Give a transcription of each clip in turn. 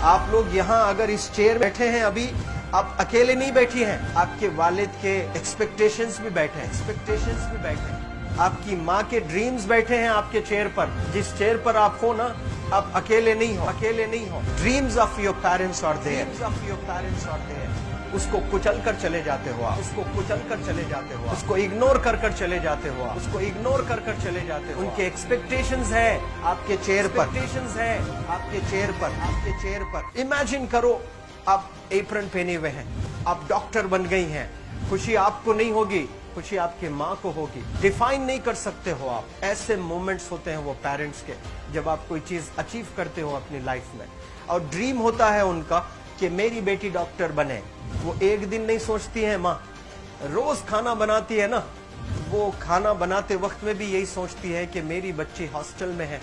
आप लोग यहाँ अगर इस चेयर बैठे हैं अभी, आप अकेले नहीं बैठी हैं, आपके वालिद के एक्सपेक्टेशंस भी बैठे हैं, आपकी माँ के ड्रीम्स बैठे हैं आपके चेयर पर। जिस चेयर पर आप हो ना, आप अकेले नहीं हो। Dreams of your parents are there. उसको कुचल कर चले जाते हो आप, उसको इग्नोर कर चले जाते हो आप, उनके एक्सपेक्टेशंस है आपके चेयर पर। इमेजिन करो आप एप्रन पहने हुए हैं, आप डॉक्टर बन गई हैं, खुशी आपको नहीं होगी, खुशी आपके माँ को होगी। डिफाइन नहीं कर सकते हो आप। ऐसे मोमेंट्स होते हैं वो पेरेंट्स के, जब आप कोई चीज अचीव करते हो अपनी लाइफ में, और ड्रीम होता है उनका कि मेरी बेटी डॉक्टर बने। वो एक दिन नहीं सोचती है माँ, रोज खाना बनाती है ना, वो खाना बनाते वक्त में भी यही सोचती है कि मेरी बच्ची हॉस्टल में है,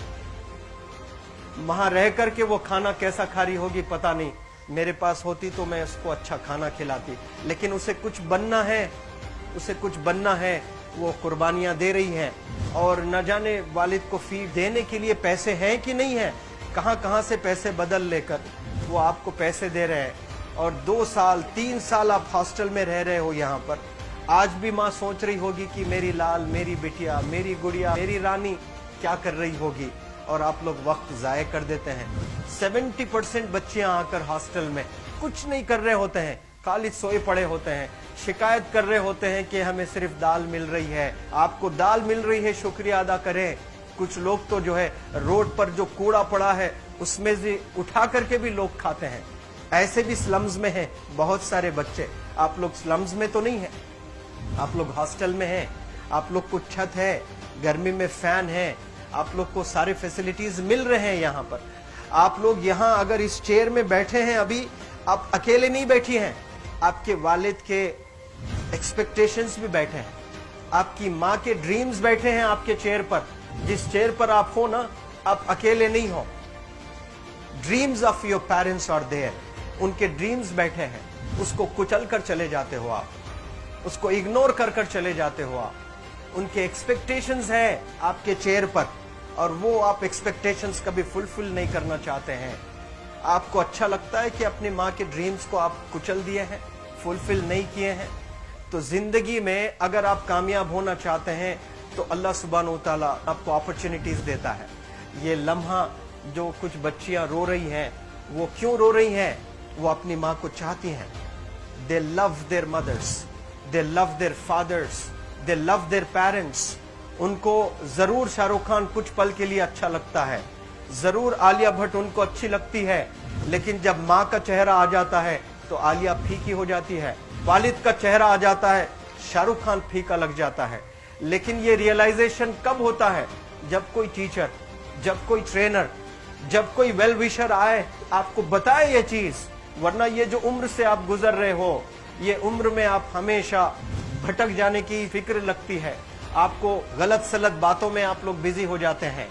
वहां रह करके वो खाना कैसा खा रही होगी पता नहीं, मेरे पास होती तो मैं उसको अच्छा खाना खिलाती। लेकिन उसे कुछ बनना है, वो कुर्बानियां दे रही है, और न जाने वालिद को फीड देने के लिए पैसे हैं कि नहीं है, कहां से पैसे बदल लेकर वो आपको पैसे दे रहे हैं। और 2 साल 3 साल आप हॉस्टल में रह रहे हो यहाँ पर। आज भी माँ सोच रही होगी कि मेरी लाल, मेरी बिटिया, मेरी गुड़िया, मेरी रानी क्या कर रही होगी, और आप लोग वक्त जाये कर देते हैं। 70% बच्चियां आकर हॉस्टल में कुछ नहीं कर रहे होते हैं, खाली सोए पड़े होते हैं, शिकायत कर रहे होते हैं कि हमें सिर्फ दाल मिल रही है। आपको दाल मिल रही है, शुक्रिया अदा करें। कुछ लोग तो जो है रोड पर जो कूड़ा पड़ा है उसमें से उठा करके भी लोग खाते हैं। ऐसे भी स्लम्स में हैं बहुत सारे बच्चे। आप लोग स्लम्स में तो नहीं है, आप लोग हॉस्टल में हैं, आप लोग को छत है, गर्मी में फैन है, आप लोग को सारे फैसिलिटीज मिल रहे हैं यहाँ पर। आप लोग यहाँ अगर इस चेयर में बैठे हैं अभी, आप अकेले नहीं बैठी हैं, आपके वालिद के एक्सपेक्टेशंस भी बैठे हैं, आपकी माँ के ड्रीम्स बैठे हैं आपके चेयर पर। जिस चेयर पर आप हो ना, आप अकेले नहीं हो। Dreams of your parents are there. उनके ड्रीम्स बैठे हैं, उसको कुचल कर चले जाते हो आप, उसको इग्नोर कर चले जाते हो आप। उनके एक्सपेक्टेशंस है आपके चेयर पर, और वो आप एक्सपेक्टेशंस कभी फुलफिल नहीं करना चाहते हैं। आपको अच्छा लगता है कि अपनी माँ के ड्रीम्स को आप कुचल दिए हैं, फुलफिल नहीं किए हैं। तो जिंदगी में अगर आप कामयाब होना चाहते हैं तो अल्लाह सुब्हानहू व तआला आपको अपॉर्चुनिटीज देता है। ये लम्हा जो कुछ बच्चियां रो रही हैं, वो क्यों रो रही हैं? वो अपनी माँ को चाहती हैं। They love their mothers, they love their fathers, they love their parents. उनको जरूर शाहरुख खान कुछ पल के लिए अच्छा लगता है, जरूर आलिया भट्ट उनको अच्छी लगती है, लेकिन जब माँ का चेहरा आ जाता है तो आलिया फीकी हो जाती है। वालिद का चेहरा आ जाता है, शाहरुख खान फीका लग जाता है। लेकिन ये रियलाइजेशन कब होता है? जब कोई टीचर, जब कोई ट्रेनर, जब कोई वेल विशर आए, आपको बताए ये चीज। वरना ये जो उम्र से आप गुजर रहे हो, ये उम्र में आप हमेशा भटक जाने की फिक्र लगती है, आपको गलत सलत बातों में आप लोग बिजी हो जाते हैं।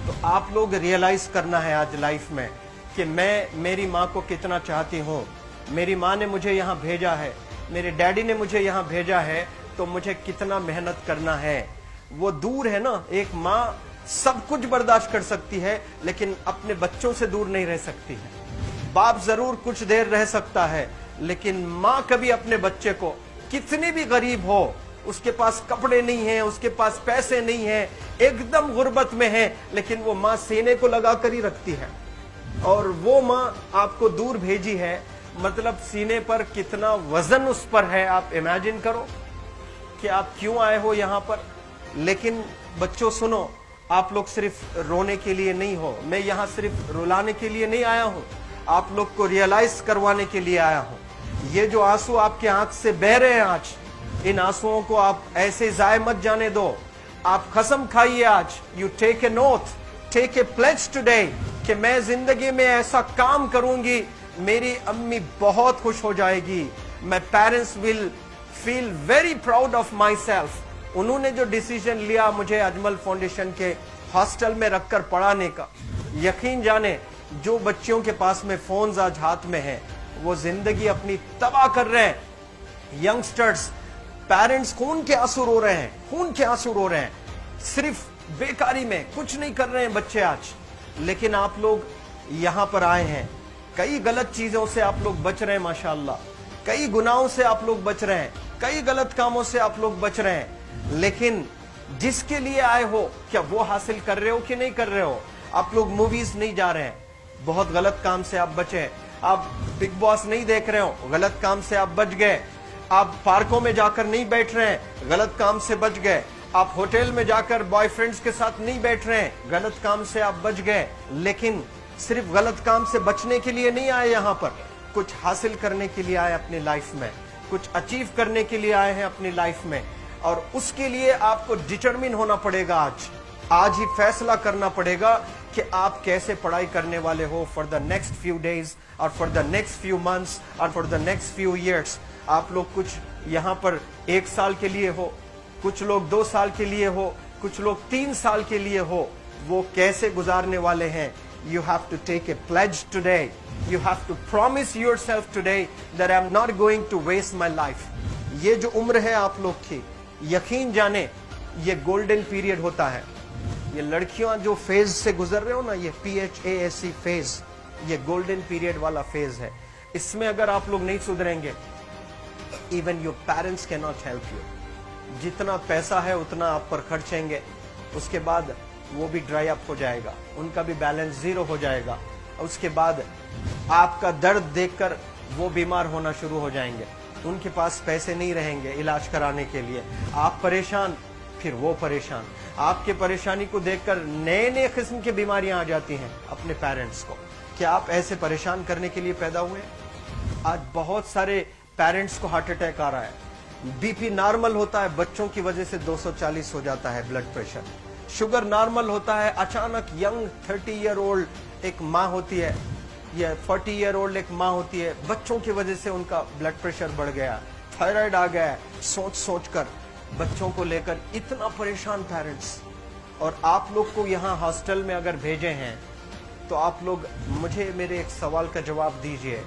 तो आप लोग रियलाइज करना है आज लाइफ में कि मैं मेरी माँ को कितना चाहती हूँ। मेरी माँ ने मुझे यहाँ भेजा है, मेरे डैडी ने मुझे यहाँ भेजा है, तो मुझे कितना मेहनत करना है। वो दूर है ना, एक माँ सब कुछ बर्दाश्त कर सकती है, लेकिन अपने बच्चों से दूर नहीं रह सकती है। बाप जरूर कुछ देर रह सकता है, लेकिन माँ कभी अपने बच्चे को, कितनी भी गरीब हो, उसके पास कपड़े नहीं है, उसके पास पैसे नहीं है, एकदम गुर्बत में है, लेकिन वो माँ सीने को लगा कर ही रखती है। और वो माँ आपको दूर भेजी है, मतलब सीने पर कितना वजन उस पर है। आप इमेजिन करो कि आप क्यों आए हो यहाँ पर। लेकिन बच्चों सुनो, आप लोग सिर्फ रोने के लिए नहीं हो, मैं यहाँ सिर्फ रुलाने के लिए नहीं आया हूँ, आप लोग को रियलाइज करवाने के लिए आया हूँ। ये जो आंसू आपके आंख से बह रहे हैं आज, इन आंसुओं को आप ऐसे जाए मत जाने दो। आप कसम खाइए आज, you take a note, take a pledge today, कि मैं जिंदगी में ऐसा काम करूंगी, मेरी अम्मी बहुत खुश हो जाएगी। My parents will feel very proud of my self. उन्होंने जो डिसीजन लिया मुझे अजमल फाउंडेशन के हॉस्टल में रखकर पढ़ाने का, यकीन जाने जो बच्चियों के पास में फोन्स आज हाथ में हैं, वो जिंदगी अपनी तबाह कर रहे हैं। यंगस्टर्स, पेरेंट्स खून के आंसू रो रहे हैं, खून के आंसू रो रहे हैं, सिर्फ बेकारी में कुछ नहीं कर रहे हैं बच्चे आज। लेकिन आप लोग यहाँ पर आए हैं, कई गलत चीजों से आप लोग बच रहे हैं माशाअल्लाह, कई गुनाहों से आप लोग बच रहे हैं, कई गलत कामों से आप लोग बच रहे हैं, लेकिन जिसके लिए आए हो क्या वो हासिल कर रहे हो कि नहीं कर रहे हो? आप लोग मूवीज नहीं जा रहे हैं, बहुत गलत काम से आप बचे। आप बिग बॉस नहीं देख रहे हो, गलत काम से आप बच गए। आप पार्कों में जाकर नहीं बैठ रहे हैं, गलत काम से बच गए। आप होटल में जाकर बॉयफ्रेंड्स के साथ नहीं बैठ रहे हैं, गलत काम से आप बच गए। लेकिन सिर्फ गलत काम से बचने के लिए नहीं आए यहाँ पर, कुछ हासिल करने के लिए आए अपनी लाइफ में, कुछ अचीव करने के लिए आए हैं अपनी लाइफ में। और उसके लिए आपको डिटरमिन होना पड़ेगा। आज ही फैसला करना पड़ेगा कि आप कैसे पढ़ाई करने वाले हो for the next few days और for the next few months और for the next few years. आप लोग कुछ यहाँ पर 1 साल के लिए हो, कुछ लोग 2 साल के लिए हो, कुछ लोग 3 साल के लिए हो। वो कैसे गुजारने वाले हैं? You have to take a pledge today. You have to promise yourself today that I'm not going to waste my life. ये जो उम्र है आप लोग की, यकीन जाने ये गोल्डन पीरियड होता है। ये लड़कियां जो फेज से गुजर रहे हो ना, ये PHASE फेज, ये गोल्डन पीरियड वाला फेज है। इसमें अगर आप लोग नहीं सुधरेंगे, even your parents can not help you. जितना पैसा है उतना आप पर खर्चेंगे, उसके बाद वो भी ड्राई अप हो जाएगा, उनका भी बैलेंस जीरो हो जाएगा। उसके बाद आपका दर्द देखकर वो बीमार होना शुरू हो जाएंगे, उनके पास पैसे नहीं रहेंगे इलाज कराने के लिए। आप परेशान, फिर वो परेशान। आपके परेशानी को देखकर नए नए किस्म की बीमारियां आ जाती हैं अपने पेरेंट्स को। क्या आप ऐसे परेशान करने के लिए पैदा हुए? आज बहुत सारे पेरेंट्स को हार्ट अटैक आ रहा है। बीपी नॉर्मल होता है, बच्चों की वजह से 240 हो जाता है ब्लड प्रेशर। शुगर नॉर्मल होता है, अचानक यंग 30 ईयर ओल्ड एक माँ होती है या 40 ईयर ओल्ड एक माँ होती है, बच्चों की वजह से उनका ब्लड प्रेशर बढ़ गया, थायराइड आ गया। सोच सोच कर बच्चों को लेकर इतना परेशान पेरेंट्स। और आप लोग को यहाँ हॉस्टल में अगर भेजे हैं तो आप लोग मुझे मेरे एक सवाल का जवाब दीजिए,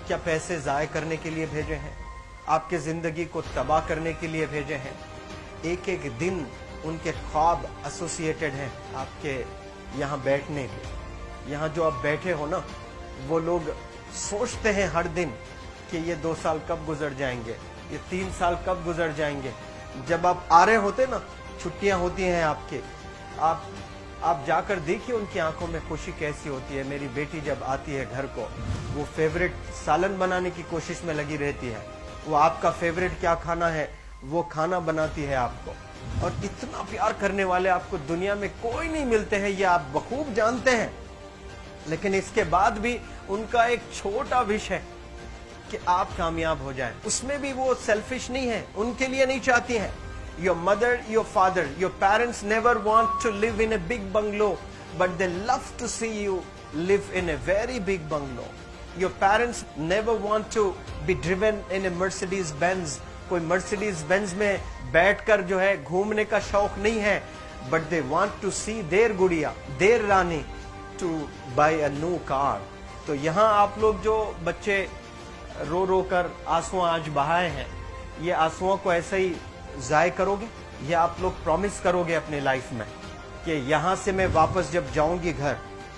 क्या पैसे ज़ाय करने के लिए भेजे हैं? आपके ज़िंदगी को तबाह करने के लिए भेजे हैं? एक एक दिन उनके ख्वाब एसोसिएटेड हैं आपके यहाँ बैठने के। यहाँ जो आप बैठे हो ना, वो लोग सोचते हैं हर दिन कि ये 2 साल कब गुजर जाएंगे, ये 3 साल कब गुजर जाएंगे। जब आप आ रहे होते ना, छुट्टियां होती हैं आपके, आप जाकर देखिए उनकी आंखों में खुशी कैसी होती है। मेरी बेटी जब आती है घर को, वो फेवरेट सालन बनाने की कोशिश में लगी रहती है। वो आपका फेवरेट क्या खाना है वो खाना बनाती है आपको। और इतना प्यार करने वाले आपको दुनिया में कोई नहीं मिलते हैं, ये आप बखूब जानते हैं। लेकिन इसके बाद भी उनका एक छोटा विश है कि आप कामयाब हो जाएं। उसमें भी वो सेल्फिश नहीं है, उनके लिए नहीं चाहती हैं। Your mother, your father, your parents never want to live in a big bungalow, but they love to see you live in a very big bungalow. Your parents never want to be driven in a Mercedes Benz. कोई Mercedes Benz में बैठकर जो है घूमने का शौक नहीं है, but they want to see their गुड़िया, their Rani to buy a new car. तो यहाँ आप लोग जो बच्चे रो रो कर आंसू आज बहाए हैं, ये आंसुओं को ऐसे ही ज़ाय करोगे या आप लोग प्रॉमिस करोगे अपने लाइफ में कि यहाँ से मैं वापस जब जाऊंगी घर,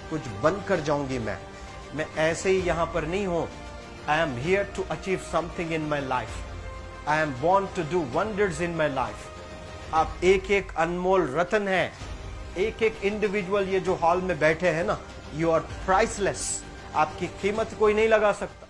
कुछ बन कर जाऊंगी। मैं ऐसे ही यहाँ पर नहीं हूँ। I am here to achieve something in my life. I am born to do wonders in my life. आप एक एक अनमोल रतन है, एक एक इंडिविजुअल ये जो हॉल में बैठे हैं ना, यू आर प्राइसलेस। आपकी कीमत कोई नहीं लगा सकता।